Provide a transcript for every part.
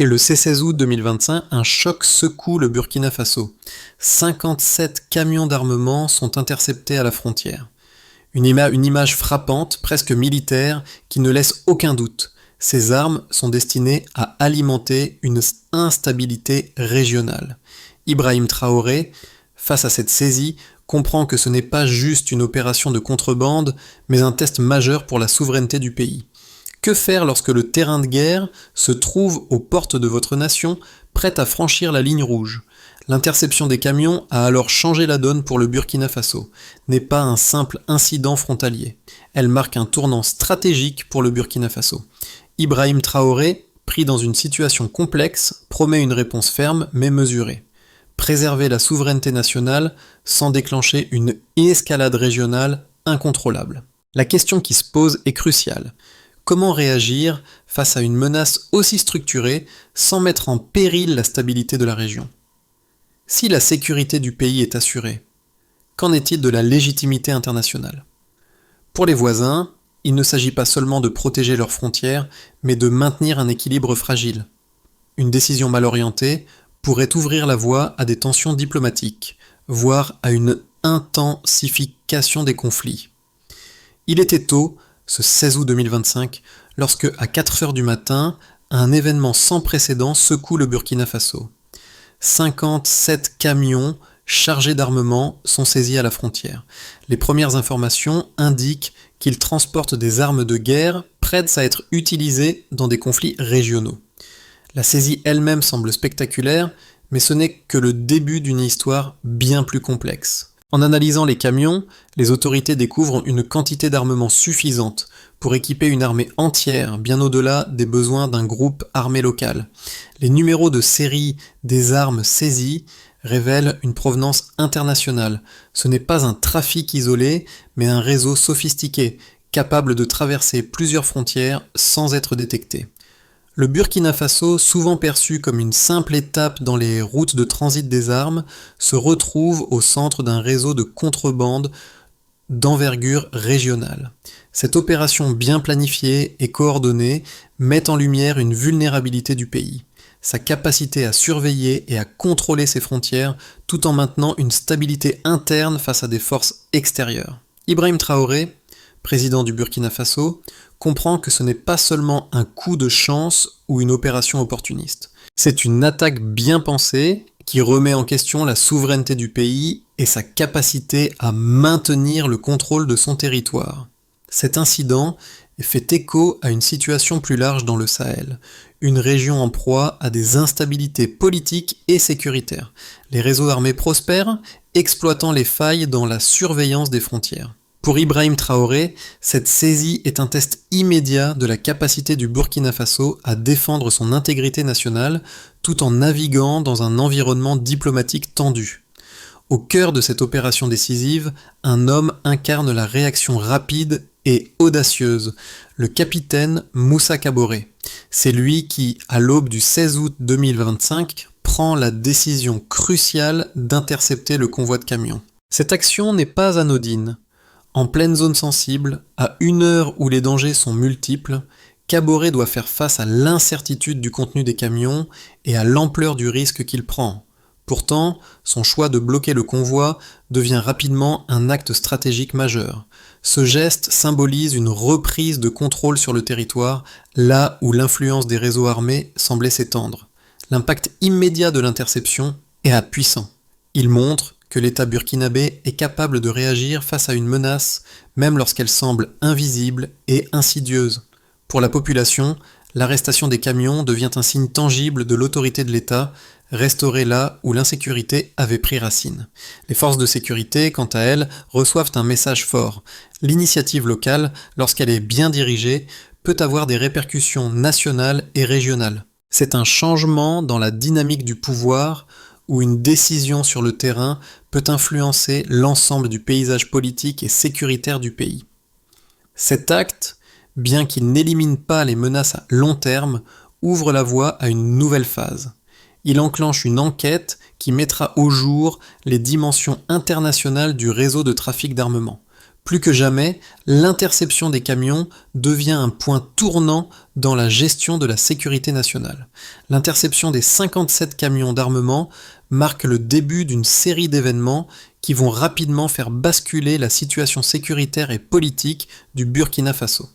Et le C16 août 2025, un choc secoue le Burkina Faso. 57 camions d'armement sont interceptés à la frontière. Une image frappante, presque militaire, qui ne laisse aucun doute. Ces armes sont destinées à alimenter une instabilité régionale. Ibrahim Traoré, face à cette saisie, comprend que ce n'est pas juste une opération de contrebande, mais un test majeur pour la souveraineté du pays. Que faire lorsque le terrain de guerre se trouve aux portes de votre nation, prête à franchir la ligne rouge ? L'interception des camions a alors changé la donne pour le Burkina Faso, n'est pas un simple incident frontalier. Elle marque un tournant stratégique pour le Burkina Faso. Ibrahim Traoré, pris dans une situation complexe, promet une réponse ferme mais mesurée. Préserver la souveraineté nationale sans déclencher une escalade régionale incontrôlable. La question qui se pose est cruciale. Comment réagir face à une menace aussi structurée sans mettre en péril la stabilité de la région ? Si la sécurité du pays est assurée, qu'en est-il de la légitimité internationale ? Pour les voisins, il ne s'agit pas seulement de protéger leurs frontières, mais de maintenir un équilibre fragile. Une décision mal orientée pourrait ouvrir la voie à des tensions diplomatiques, voire à une intensification des conflits. Il était tôt, ce 16 août 2025, lorsque, à 4 heures du matin, un événement sans précédent secoue le Burkina Faso. 57 camions chargés d'armement sont saisis à la frontière. Les premières informations indiquent qu'ils transportent des armes de guerre prêtes à être utilisées dans des conflits régionaux. La saisie elle-même semble spectaculaire, mais ce n'est que le début d'une histoire bien plus complexe. En analysant les camions, les autorités découvrent une quantité d'armement suffisante pour équiper une armée entière, bien au-delà des besoins d'un groupe armé local. Les numéros de série des armes saisies révèlent une provenance internationale. Ce n'est pas un trafic isolé, mais un réseau sophistiqué, capable de traverser plusieurs frontières sans être détecté. Le Burkina Faso, souvent perçu comme une simple étape dans les routes de transit des armes, se retrouve au centre d'un réseau de contrebande d'envergure régionale. Cette opération bien planifiée et coordonnée met en lumière une vulnérabilité du pays, sa capacité à surveiller et à contrôler ses frontières tout en maintenant une stabilité interne face à des forces extérieures. Ibrahim Traoré, président du Burkina Faso, comprend que ce n'est pas seulement un coup de chance ou une opération opportuniste. C'est une attaque bien pensée qui remet en question la souveraineté du pays et sa capacité à maintenir le contrôle de son territoire. Cet incident fait écho à une situation plus large dans le Sahel, une région en proie à des instabilités politiques et sécuritaires. Les réseaux armés prospèrent, exploitant les failles dans la surveillance des frontières. Pour Ibrahim Traoré, cette saisie est un test immédiat de la capacité du Burkina Faso à défendre son intégrité nationale tout en naviguant dans un environnement diplomatique tendu. Au cœur de cette opération décisive, un homme incarne la réaction rapide et audacieuse, le capitaine Moussa Kaboré. C'est lui qui, à l'aube du 16 août 2025, prend la décision cruciale d'intercepter le convoi de camions. Cette action n'est pas anodine. En pleine zone sensible, à une heure où les dangers sont multiples, Kaboré doit faire face à l'incertitude du contenu des camions et à l'ampleur du risque qu'il prend. Pourtant, son choix de bloquer le convoi devient rapidement un acte stratégique majeur. Ce geste symbolise une reprise de contrôle sur le territoire, là où l'influence des réseaux armés semblait s'étendre. L'impact immédiat de l'interception est puissant. Il montre que l'État burkinabé est capable de réagir face à une menace, même lorsqu'elle semble invisible et insidieuse. Pour la population, l'arrestation des camions devient un signe tangible de l'autorité de l'État, restaurée là où l'insécurité avait pris racine. Les forces de sécurité, quant à elles, reçoivent un message fort. L'initiative locale, lorsqu'elle est bien dirigée, peut avoir des répercussions nationales et régionales. C'est un changement dans la dynamique du pouvoir, où une décision sur le terrain peut influencer l'ensemble du paysage politique et sécuritaire du pays. Cet acte, bien qu'il n'élimine pas les menaces à long terme, ouvre la voie à une nouvelle phase. Il enclenche une enquête qui mettra au jour les dimensions internationales du réseau de trafic d'armement. Plus que jamais, l'interception des camions devient un point tournant dans la gestion de la sécurité nationale. L'interception des 57 camions d'armement marque le début d'une série d'événements qui vont rapidement faire basculer la situation sécuritaire et politique du Burkina Faso.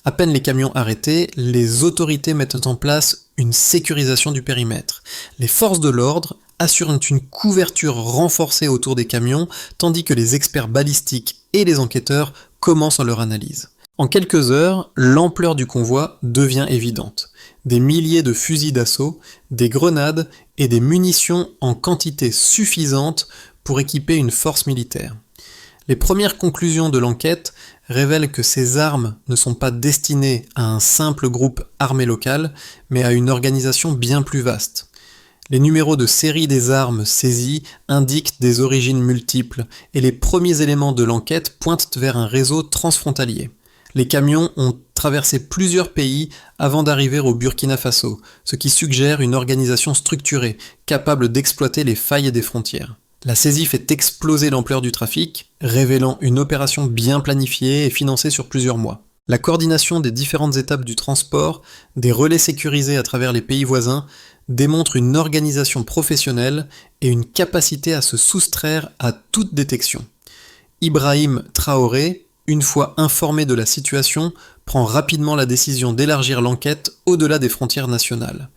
À peine les camions arrêtés, les autorités mettent en place une sécurisation du périmètre. Les forces de l'ordre assurent une couverture renforcée autour des camions, tandis que les experts balistiques et les enquêteurs commencent leur analyse. En quelques heures, l'ampleur du convoi devient évidente. Des milliers de fusils d'assaut, des grenades et des munitions en quantité suffisante pour équiper une force militaire. Les premières conclusions de l'enquête révèlent que ces armes ne sont pas destinées à un simple groupe armé local, mais à une organisation bien plus vaste. Les numéros de série des armes saisies indiquent des origines multiples et les premiers éléments de l'enquête pointent vers un réseau transfrontalier. Les camions ont traversé plusieurs pays avant d'arriver au Burkina Faso, ce qui suggère une organisation structurée, capable d'exploiter les failles des frontières. La saisie fait exploser l'ampleur du trafic, révélant une opération bien planifiée et financée sur plusieurs mois. La coordination des différentes étapes du transport, des relais sécurisés à travers les pays voisins, démontre une organisation professionnelle et une capacité à se soustraire à toute détection. Ibrahim Traoré, une fois informé de la situation, prend rapidement la décision d'élargir l'enquête au-delà des frontières nationales.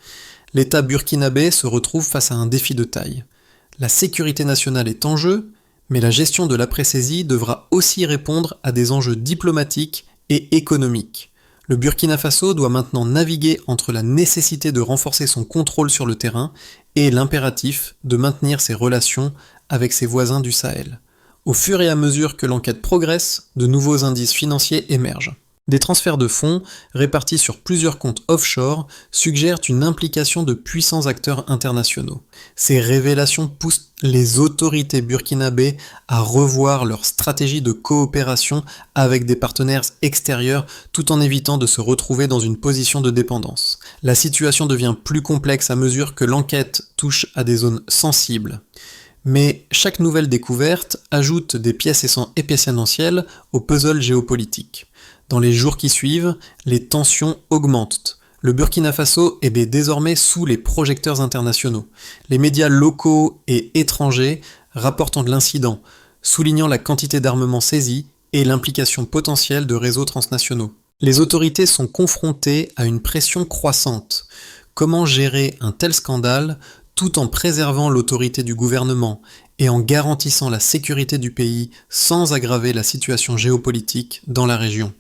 L'État burkinabé se retrouve face à un défi de taille. La sécurité nationale est en jeu, mais la gestion de l'après-saisie devra aussi répondre à des enjeux diplomatiques et économiques. Le Burkina Faso doit maintenant naviguer entre la nécessité de renforcer son contrôle sur le terrain et l'impératif de maintenir ses relations avec ses voisins du Sahel. Au fur et à mesure que l'enquête progresse, de nouveaux indices financiers émergent. Des transferts de fonds, répartis sur plusieurs comptes offshore, suggèrent une implication de puissants acteurs internationaux. Ces révélations poussent les autorités burkinabées à revoir leur stratégie de coopération avec des partenaires extérieurs tout en évitant de se retrouver dans une position de dépendance. La situation devient plus complexe à mesure que l'enquête touche à des zones sensibles. Mais chaque nouvelle découverte ajoute des pièces essentielles au puzzle géopolitique. Dans les jours qui suivent, les tensions augmentent. Le Burkina Faso est désormais sous les projecteurs internationaux. Les médias locaux et étrangers rapportent de l'incident, soulignant la quantité d'armement saisi et l'implication potentielle de réseaux transnationaux. Les autorités sont confrontées à une pression croissante. Comment gérer un tel scandale tout en préservant l'autorité du gouvernement et en garantissant la sécurité du pays sans aggraver la situation géopolitique dans la région?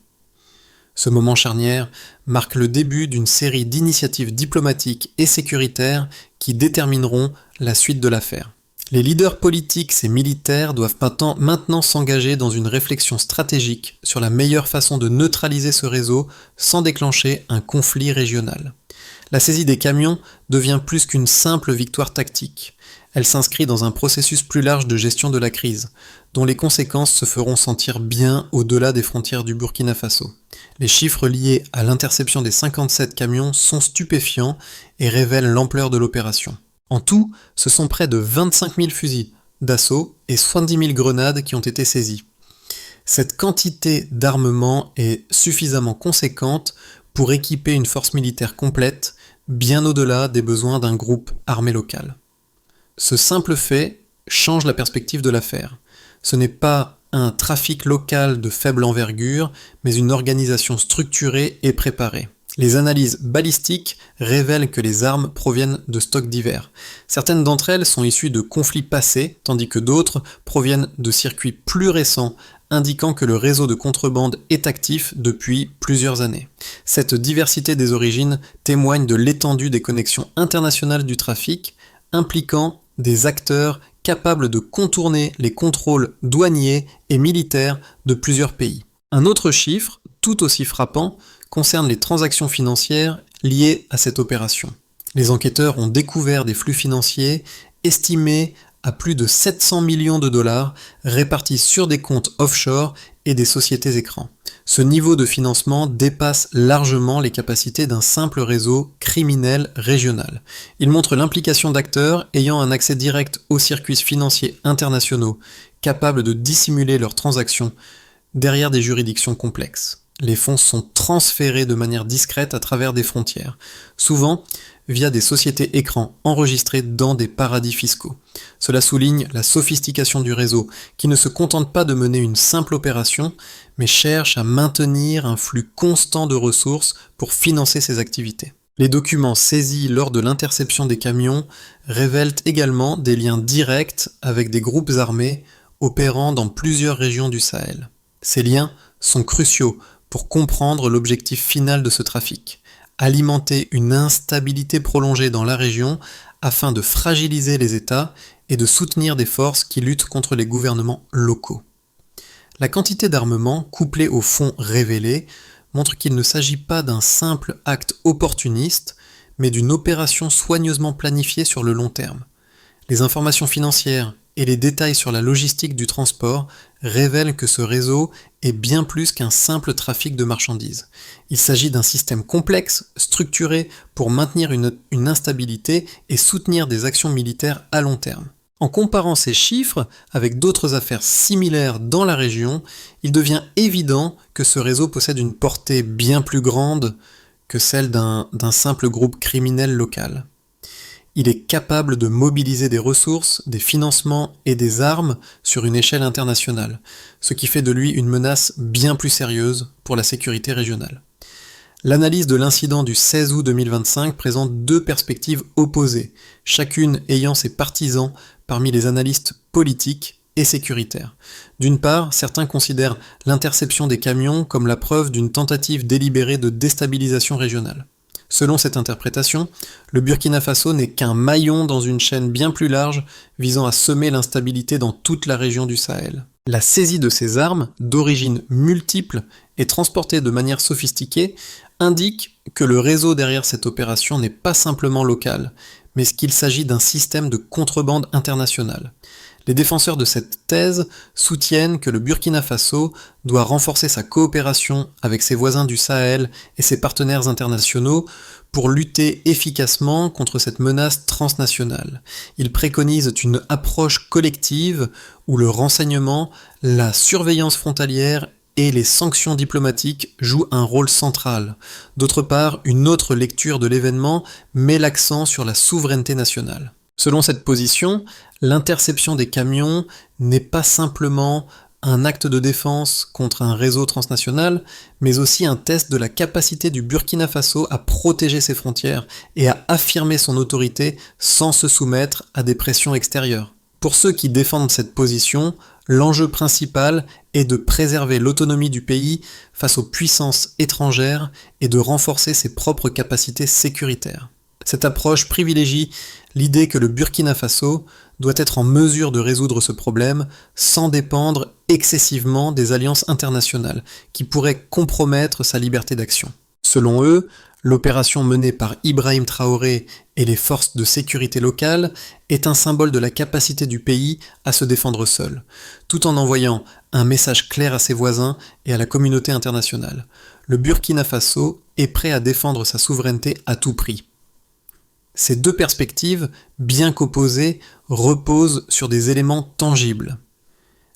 Ce moment charnière marque le début d'une série d'initiatives diplomatiques et sécuritaires qui détermineront la suite de l'affaire. Les leaders politiques et militaires doivent maintenant s'engager dans une réflexion stratégique sur la meilleure façon de neutraliser ce réseau sans déclencher un conflit régional. La saisie des camions devient plus qu'une simple victoire tactique. Elle s'inscrit dans un processus plus large de gestion de la crise, dont les conséquences se feront sentir bien au-delà des frontières du Burkina Faso. Les chiffres liés à l'interception des 57 camions sont stupéfiants et révèlent l'ampleur de l'opération. En tout, ce sont près de 25 000 fusils d'assaut et 70 000 grenades qui ont été saisies. Cette quantité d'armement est suffisamment conséquente pour équiper une force militaire complète, bien au-delà des besoins d'un groupe armé local. Ce simple fait change la perspective de l'affaire. Ce n'est pas un trafic local de faible envergure, mais une organisation structurée et préparée. Les analyses balistiques révèlent que les armes proviennent de stocks divers. Certaines d'entre elles sont issues de conflits passés, tandis que d'autres proviennent de circuits plus récents, indiquant que le réseau de contrebande est actif depuis plusieurs années. Cette diversité des origines témoigne de l'étendue des connexions internationales du trafic, impliquant des acteurs capables de contourner les contrôles douaniers et militaires de plusieurs pays. Un autre chiffre, tout aussi frappant, concerne les transactions financières liées à cette opération. Les enquêteurs ont découvert des flux financiers estimés à plus de 700 millions de dollars répartis sur des comptes offshore et des sociétés écrans. Ce niveau de financement dépasse largement les capacités d'un simple réseau criminel régional. Il montre l'implication d'acteurs ayant un accès direct aux circuits financiers internationaux, capables de dissimuler leurs transactions derrière des juridictions complexes. Les fonds sont transférés de manière discrète à travers des frontières, souvent via des sociétés écrans enregistrées dans des paradis fiscaux. Cela souligne la sophistication du réseau, qui ne se contente pas de mener une simple opération, mais cherche à maintenir un flux constant de ressources pour financer ses activités. Les documents saisis lors de l'interception des camions révèlent également des liens directs avec des groupes armés opérant dans plusieurs régions du Sahel. Ces liens sont cruciaux pour comprendre l'objectif final de ce trafic: alimenter une instabilité prolongée dans la région afin de fragiliser les États et de soutenir des forces qui luttent contre les gouvernements locaux. La quantité d'armement, couplée aux fonds révélés, montre qu'il ne s'agit pas d'un simple acte opportuniste, mais d'une opération soigneusement planifiée sur le long terme. Les informations financières et les détails sur la logistique du transport révèlent que ce réseau est bien plus qu'un simple trafic de marchandises. Il s'agit d'un système complexe, structuré pour maintenir une instabilité et soutenir des actions militaires à long terme. En comparant ces chiffres avec d'autres affaires similaires dans la région, il devient évident que ce réseau possède une portée bien plus grande que celle d'un simple groupe criminel local. Il est capable de mobiliser des ressources, des financements et des armes sur une échelle internationale, ce qui fait de lui une menace bien plus sérieuse pour la sécurité régionale. L'analyse de l'incident du 16 août 2025 présente deux perspectives opposées, chacune ayant ses partisans parmi les analystes politiques et sécuritaires. D'une part, certains considèrent l'interception des camions comme la preuve d'une tentative délibérée de déstabilisation régionale. Selon cette interprétation, le Burkina Faso n'est qu'un maillon dans une chaîne bien plus large visant à semer l'instabilité dans toute la région du Sahel. La saisie de ces armes, d'origine multiple et transportées de manière sophistiquée, indique que le réseau derrière cette opération n'est pas simplement local, mais qu'il s'agit d'un système de contrebande internationale. Les défenseurs de cette thèse soutiennent que le Burkina Faso doit renforcer sa coopération avec ses voisins du Sahel et ses partenaires internationaux pour lutter efficacement contre cette menace transnationale. Ils préconisent une approche collective où le renseignement, la surveillance frontalière et les sanctions diplomatiques jouent un rôle central. D'autre part, une autre lecture de l'événement met l'accent sur la souveraineté nationale. Selon cette position, l'interception des camions n'est pas simplement un acte de défense contre un réseau transnational, mais aussi un test de la capacité du Burkina Faso à protéger ses frontières et à affirmer son autorité sans se soumettre à des pressions extérieures. Pour ceux qui défendent cette position, l'enjeu principal est de préserver l'autonomie du pays face aux puissances étrangères et de renforcer ses propres capacités sécuritaires. Cette approche privilégie l'idée que le Burkina Faso doit être en mesure de résoudre ce problème sans dépendre excessivement des alliances internationales, qui pourraient compromettre sa liberté d'action. Selon eux, l'opération menée par Ibrahim Traoré et les forces de sécurité locales est un symbole de la capacité du pays à se défendre seul, tout en envoyant un message clair à ses voisins et à la communauté internationale. Le Burkina Faso est prêt à défendre sa souveraineté à tout prix. Ces deux perspectives, bien qu'opposées, reposent sur des éléments tangibles.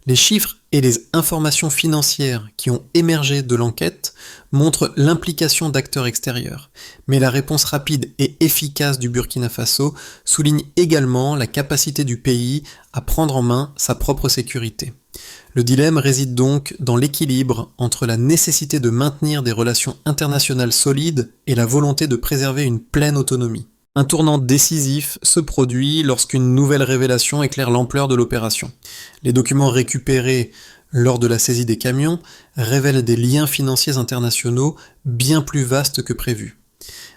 Les chiffres et les informations financières qui ont émergé de l'enquête montrent l'implication d'acteurs extérieurs, mais la réponse rapide et efficace du Burkina Faso souligne également la capacité du pays à prendre en main sa propre sécurité. Le dilemme réside donc dans l'équilibre entre la nécessité de maintenir des relations internationales solides et la volonté de préserver une pleine autonomie. Un tournant décisif se produit lorsqu'une nouvelle révélation éclaire l'ampleur de l'opération. Les documents récupérés lors de la saisie des camions révèlent des liens financiers internationaux bien plus vastes que prévu.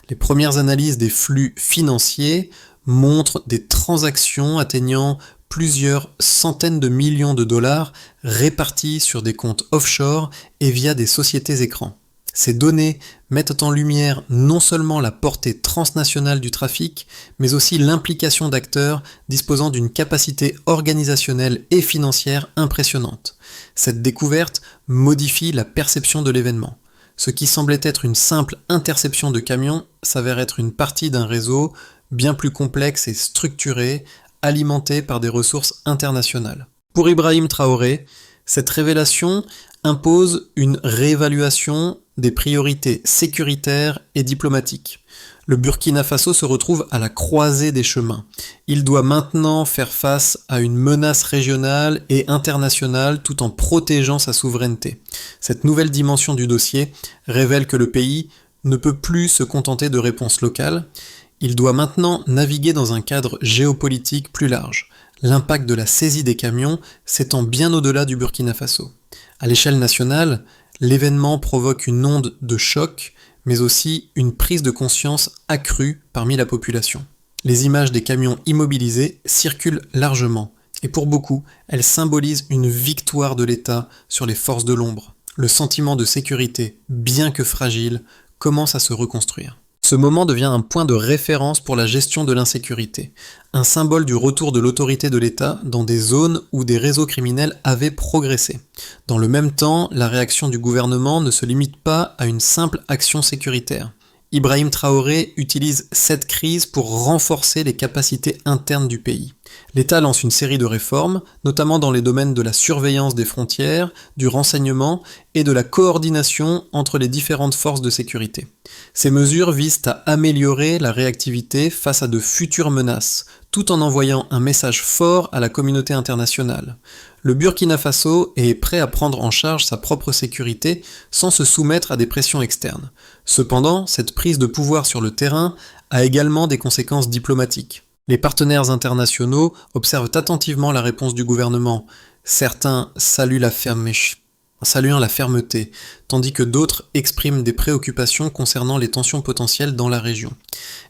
Les premières analyses des flux financiers montrent des transactions atteignant plusieurs centaines de millions de dollars répartis sur des comptes offshore et via des sociétés écrans. Ces données mettent en lumière non seulement la portée transnationale du trafic, mais aussi l'implication d'acteurs disposant d'une capacité organisationnelle et financière impressionnante. Cette découverte modifie la perception de l'événement. Ce qui semblait être une simple interception de camions s'avère être une partie d'un réseau bien plus complexe et structuré, alimenté par des ressources internationales. Pour Ibrahim Traoré, Cette révélation impose une réévaluation des priorités sécuritaires et diplomatiques. Le Burkina Faso se retrouve à la croisée des chemins. Il doit maintenant faire face à une menace régionale et internationale tout en protégeant sa souveraineté. Cette nouvelle dimension du dossier révèle que le pays ne peut plus se contenter de réponses locales. Il doit maintenant naviguer dans un cadre géopolitique plus large. L'impact de la saisie des camions s'étend bien au-delà du Burkina Faso. À l'échelle nationale, l'événement provoque une onde de choc, mais aussi une prise de conscience accrue parmi la population. Les images des camions immobilisés circulent largement, et pour beaucoup, elles symbolisent une victoire de l'État sur les forces de l'ombre. Le sentiment de sécurité, bien que fragile, commence à se reconstruire. Ce moment devient un point de référence pour la gestion de l'insécurité, un symbole du retour de l'autorité de l'État dans des zones où des réseaux criminels avaient progressé. Dans le même temps, la réaction du gouvernement ne se limite pas à une simple action sécuritaire. Ibrahim Traoré utilise cette crise pour renforcer les capacités internes du pays. L'État lance une série de réformes, notamment dans les domaines de la surveillance des frontières, du renseignement et de la coordination entre les différentes forces de sécurité. Ces mesures visent à améliorer la réactivité face à de futures menaces, tout en envoyant un message fort à la communauté internationale. Le Burkina Faso est prêt à prendre en charge sa propre sécurité sans se soumettre à des pressions externes. Cependant, cette prise de pouvoir sur le terrain a également des conséquences diplomatiques. Les partenaires internationaux observent attentivement la réponse du gouvernement. Certains saluant la fermeté, tandis que d'autres expriment des préoccupations concernant les tensions potentielles dans la région.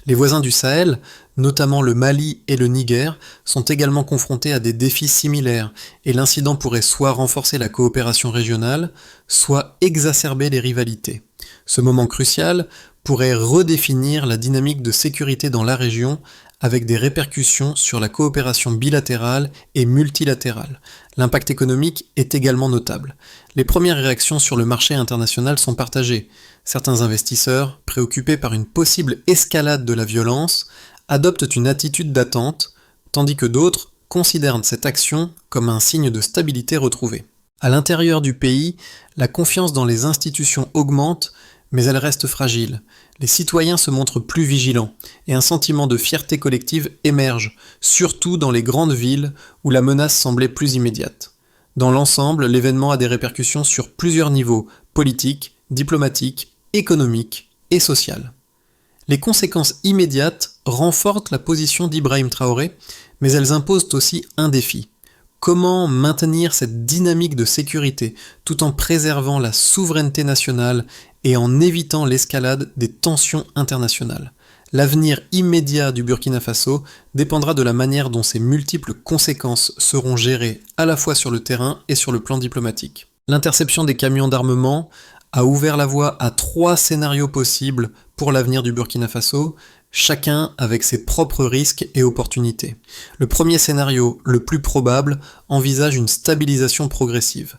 Les voisins du Sahel, notamment le Mali et le Niger, sont également confrontés à des défis similaires, et l'incident pourrait soit renforcer la coopération régionale, soit exacerber les rivalités. Ce moment crucial pourrait redéfinir la dynamique de sécurité dans la région, avec des répercussions sur la coopération bilatérale et multilatérale. L'impact économique est également notable. Les premières réactions sur le marché international sont partagées. Certains investisseurs, préoccupés par une possible escalade de la violence, adoptent une attitude d'attente, tandis que d'autres considèrent cette action comme un signe de stabilité retrouvée. À l'intérieur du pays, la confiance dans les institutions augmente, mais elle reste fragile. Les citoyens se montrent plus vigilants, et un sentiment de fierté collective émerge, surtout dans les grandes villes où la menace semblait plus immédiate. Dans l'ensemble, l'événement a des répercussions sur plusieurs niveaux, politiques, diplomatiques, économiques et sociales. Les conséquences immédiates renforcent la position d'Ibrahim Traoré, mais elles imposent aussi un défi. Comment maintenir cette dynamique de sécurité tout en préservant la souveraineté nationale et en évitant l'escalade des tensions internationales? L'avenir immédiat du Burkina Faso dépendra de la manière dont ces multiples conséquences seront gérées à la fois sur le terrain et sur le plan diplomatique. L'interception des camions d'armement a ouvert la voie à 3 scénarios possibles pour l'avenir du Burkina Faso, chacun avec ses propres risques et opportunités. Le premier scénario, le plus probable, envisage une stabilisation progressive.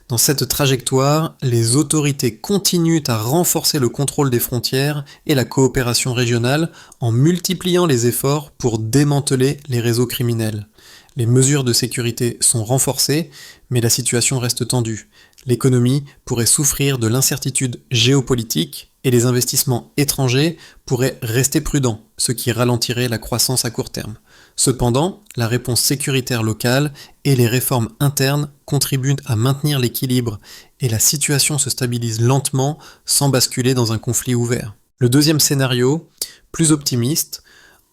Dans cette trajectoire, les autorités continuent à renforcer le contrôle des frontières et la coopération régionale en multipliant les efforts pour démanteler les réseaux criminels. Les mesures de sécurité sont renforcées, mais la situation reste tendue. L'économie pourrait souffrir de l'incertitude géopolitique et les investissements étrangers pourraient rester prudents, ce qui ralentirait la croissance à court terme. Cependant, la réponse sécuritaire locale et les réformes internes contribuent à maintenir l'équilibre et la situation se stabilise lentement sans basculer dans un conflit ouvert. Le deuxième scénario, plus optimiste,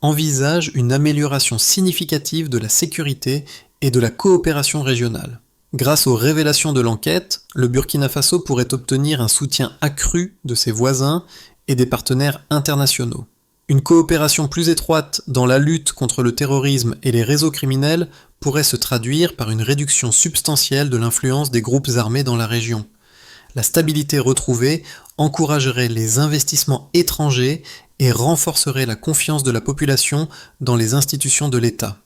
envisage une amélioration significative de la sécurité et de la coopération régionale. Grâce aux révélations de l'enquête, le Burkina Faso pourrait obtenir un soutien accru de ses voisins et des partenaires internationaux. Une coopération plus étroite dans la lutte contre le terrorisme et les réseaux criminels pourrait se traduire par une réduction substantielle de l'influence des groupes armés dans la région. La stabilité retrouvée encouragerait les investissements étrangers et renforcerait la confiance de la population dans les institutions de l'État.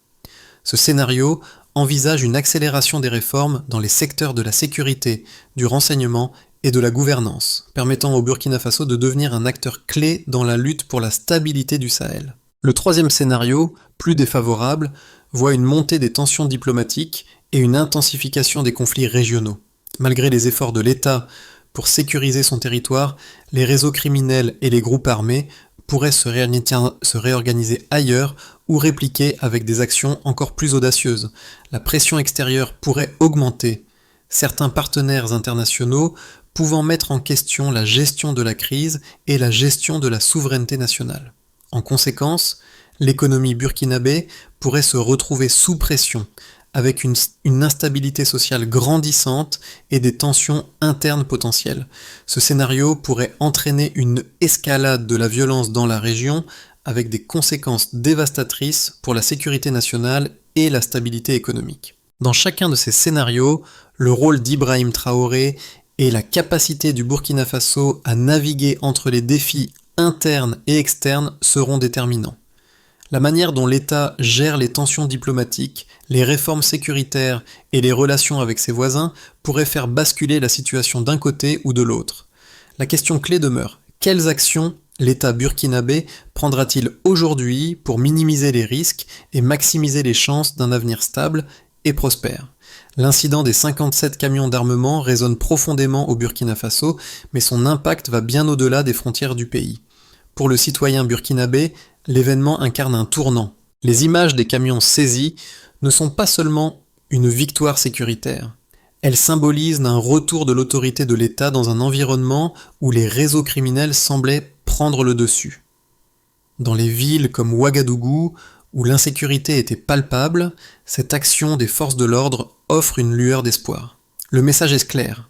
Ce scénario envisage une accélération des réformes dans les secteurs de la sécurité, du renseignement et de la gouvernance, permettant au Burkina Faso de devenir un acteur clé dans la lutte pour la stabilité du Sahel. Le troisième scénario, plus défavorable, voit une montée des tensions diplomatiques et une intensification des conflits régionaux. Malgré les efforts de l'État pour sécuriser son territoire, les réseaux criminels et les groupes armés pourraient se réorganiser ailleurs ou répliquer avec des actions encore plus audacieuses. La pression extérieure pourrait augmenter, certains partenaires internationaux pouvant mettre en question la gestion de la crise et la gestion de la souveraineté nationale. En conséquence, l'économie burkinabé pourrait se retrouver sous pression, avec une instabilité sociale grandissante et des tensions internes potentielles. Ce scénario pourrait entraîner une escalade de la violence dans la région, avec des conséquences dévastatrices pour la sécurité nationale et la stabilité économique. Dans chacun de ces scénarios, le rôle d'Ibrahim Traoré et la capacité du Burkina Faso à naviguer entre les défis internes et externes seront déterminants. La manière dont l'État gère les tensions diplomatiques, les réformes sécuritaires et les relations avec ses voisins pourrait faire basculer la situation d'un côté ou de l'autre. La question clé demeure: quelles actions l'État burkinabé prendra-t-il aujourd'hui pour minimiser les risques et maximiser les chances d'un avenir stable et prospère? L'incident des 57 camions d'armement résonne profondément au Burkina Faso, mais son impact va bien au-delà des frontières du pays. Pour le citoyen burkinabé, l'événement incarne un tournant. Les images des camions saisis ne sont pas seulement une victoire sécuritaire. Elles symbolisent un retour de l'autorité de l'État dans un environnement où les réseaux criminels semblaient prendre le dessus. Dans les villes comme Ouagadougou, où l'insécurité était palpable, cette action des forces de l'ordre offre une lueur d'espoir. Le message est clair.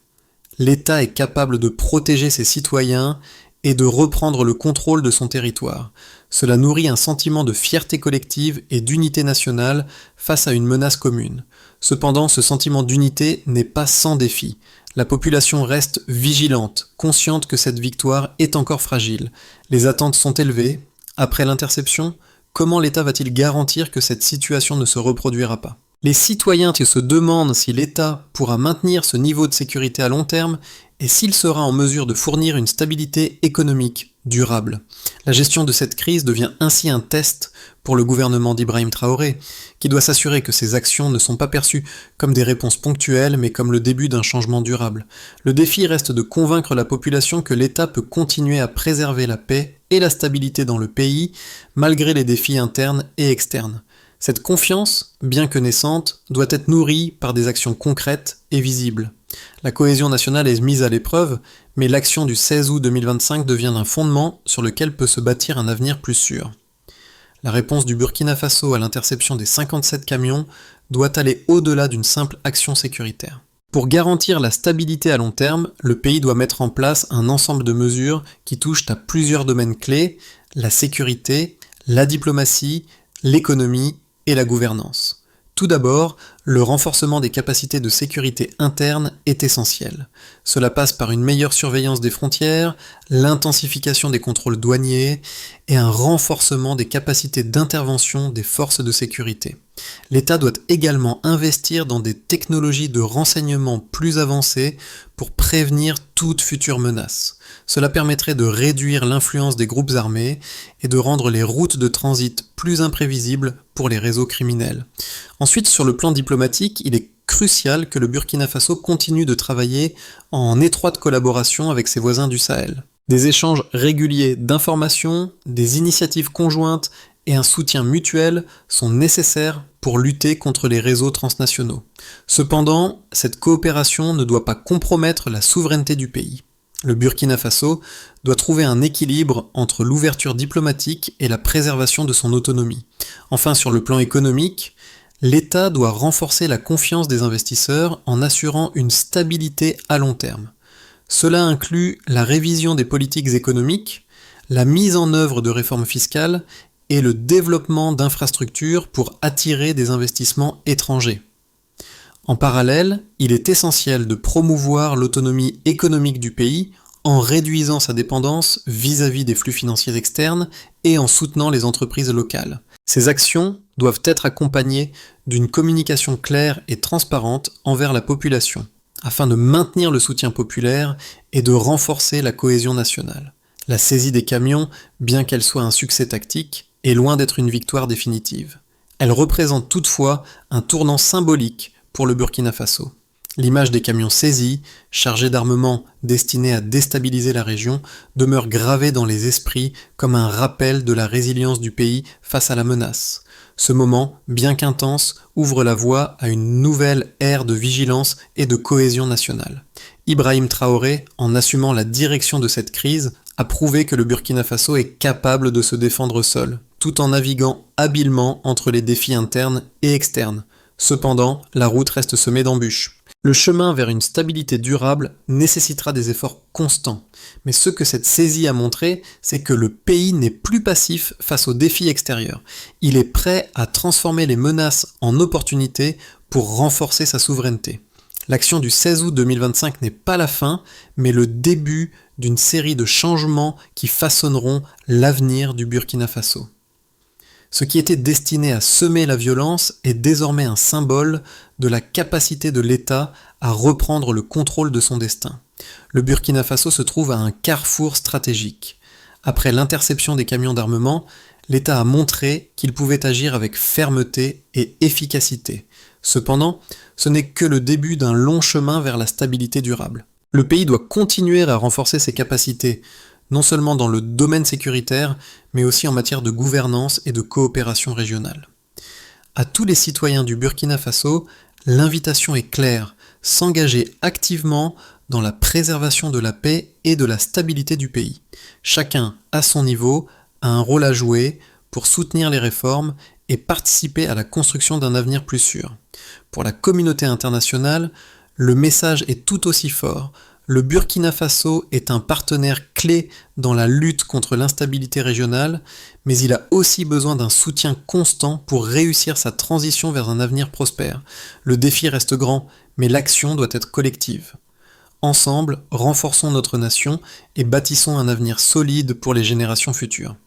L'État est capable de protéger ses citoyens et de reprendre le contrôle de son territoire. Cela nourrit un sentiment de fierté collective et d'unité nationale face à une menace commune. Cependant, ce sentiment d'unité n'est pas sans défi. La population reste vigilante, consciente que cette victoire est encore fragile. Les attentes sont élevées. Après l'interception, comment l'État va-t-il garantir que cette situation ne se reproduira pas ? Les citoyens se demandent si l'État pourra maintenir ce niveau de sécurité à long terme et s'il sera en mesure de fournir une stabilité économique durable. La gestion de cette crise devient ainsi un test pour le gouvernement d'Ibrahim Traoré, qui doit s'assurer que ses actions ne sont pas perçues comme des réponses ponctuelles, mais comme le début d'un changement durable. Le défi reste de convaincre la population que l'État peut continuer à préserver la paix et la stabilité dans le pays, malgré les défis internes et externes. Cette confiance, bien que naissante, doit être nourrie par des actions concrètes et visibles. La cohésion nationale est mise à l'épreuve, mais l'action du 16 août 2025 devient un fondement sur lequel peut se bâtir un avenir plus sûr. La réponse du Burkina Faso à l'interception des 57 camions doit aller au-delà d'une simple action sécuritaire. Pour garantir la stabilité à long terme, le pays doit mettre en place un ensemble de mesures qui touchent à plusieurs domaines clés: la sécurité, la diplomatie, l'économie et la gouvernance. Tout d'abord, le renforcement des capacités de sécurité interne est essentiel. Cela passe par une meilleure surveillance des frontières, l'intensification des contrôles douaniers et un renforcement des capacités d'intervention des forces de sécurité. L'État doit également investir dans des technologies de renseignement plus avancées pour prévenir toute future menace. Cela permettrait de réduire l'influence des groupes armés et de rendre les routes de transit plus imprévisibles pour les réseaux criminels. Ensuite, sur le plan diplomatique, il est crucial que le Burkina Faso continue de travailler en étroite collaboration avec ses voisins du Sahel. Des échanges réguliers d'informations, des initiatives conjointes et un soutien mutuel sont nécessaires pour lutter contre les réseaux transnationaux. Cependant, cette coopération ne doit pas compromettre la souveraineté du pays. Le Burkina Faso doit trouver un équilibre entre l'ouverture diplomatique et la préservation de son autonomie. Enfin, sur le plan économique, l'État doit renforcer la confiance des investisseurs en assurant une stabilité à long terme. Cela inclut la révision des politiques économiques, la mise en œuvre de réformes fiscales et le développement d'infrastructures pour attirer des investissements étrangers. En parallèle, il est essentiel de promouvoir l'autonomie économique du pays en réduisant sa dépendance vis-à-vis des flux financiers externes et en soutenant les entreprises locales. Ces actions doivent être accompagnées d'une communication claire et transparente envers la population, afin de maintenir le soutien populaire et de renforcer la cohésion nationale. La saisie des camions, bien qu'elle soit un succès tactique, est loin d'être une victoire définitive. Elle représente toutefois un tournant symbolique pour le Burkina Faso. L'image des camions saisis, chargés d'armements destinés à déstabiliser la région, demeure gravée dans les esprits comme un rappel de la résilience du pays face à la menace. Ce moment, bien qu'intense, ouvre la voie à une nouvelle ère de vigilance et de cohésion nationale. Ibrahim Traoré, en assumant la direction de cette crise, a prouvé que le Burkina Faso est capable de se défendre seul, tout en naviguant habilement entre les défis internes et externes. Cependant, la route reste semée d'embûches. Le chemin vers une stabilité durable nécessitera des efforts constants. Mais ce que cette saisie a montré, c'est que le pays n'est plus passif face aux défis extérieurs. Il est prêt à transformer les menaces en opportunités pour renforcer sa souveraineté. L'action du 16 août 2025 n'est pas la fin, mais le début d'une série de changements qui façonneront l'avenir du Burkina Faso. Ce qui était destiné à semer la violence est désormais un symbole de la capacité de l'État à reprendre le contrôle de son destin. Le Burkina Faso se trouve à un carrefour stratégique. Après l'interception des camions d'armement, l'État a montré qu'il pouvait agir avec fermeté et efficacité. Cependant, ce n'est que le début d'un long chemin vers la stabilité durable. Le pays doit continuer à renforcer ses capacités, non seulement dans le domaine sécuritaire, mais aussi en matière de gouvernance et de coopération régionale. À tous les citoyens du Burkina Faso, l'invitation est claire, s'engager activement dans la préservation de la paix et de la stabilité du pays. Chacun, à son niveau, a un rôle à jouer pour soutenir les réformes et participer à la construction d'un avenir plus sûr. Pour la communauté internationale, le message est tout aussi fort. Le Burkina Faso est un partenaire clé dans la lutte contre l'instabilité régionale, mais il a aussi besoin d'un soutien constant pour réussir sa transition vers un avenir prospère. Le défi reste grand, mais l'action doit être collective. Ensemble, renforçons notre nation et bâtissons un avenir solide pour les générations futures.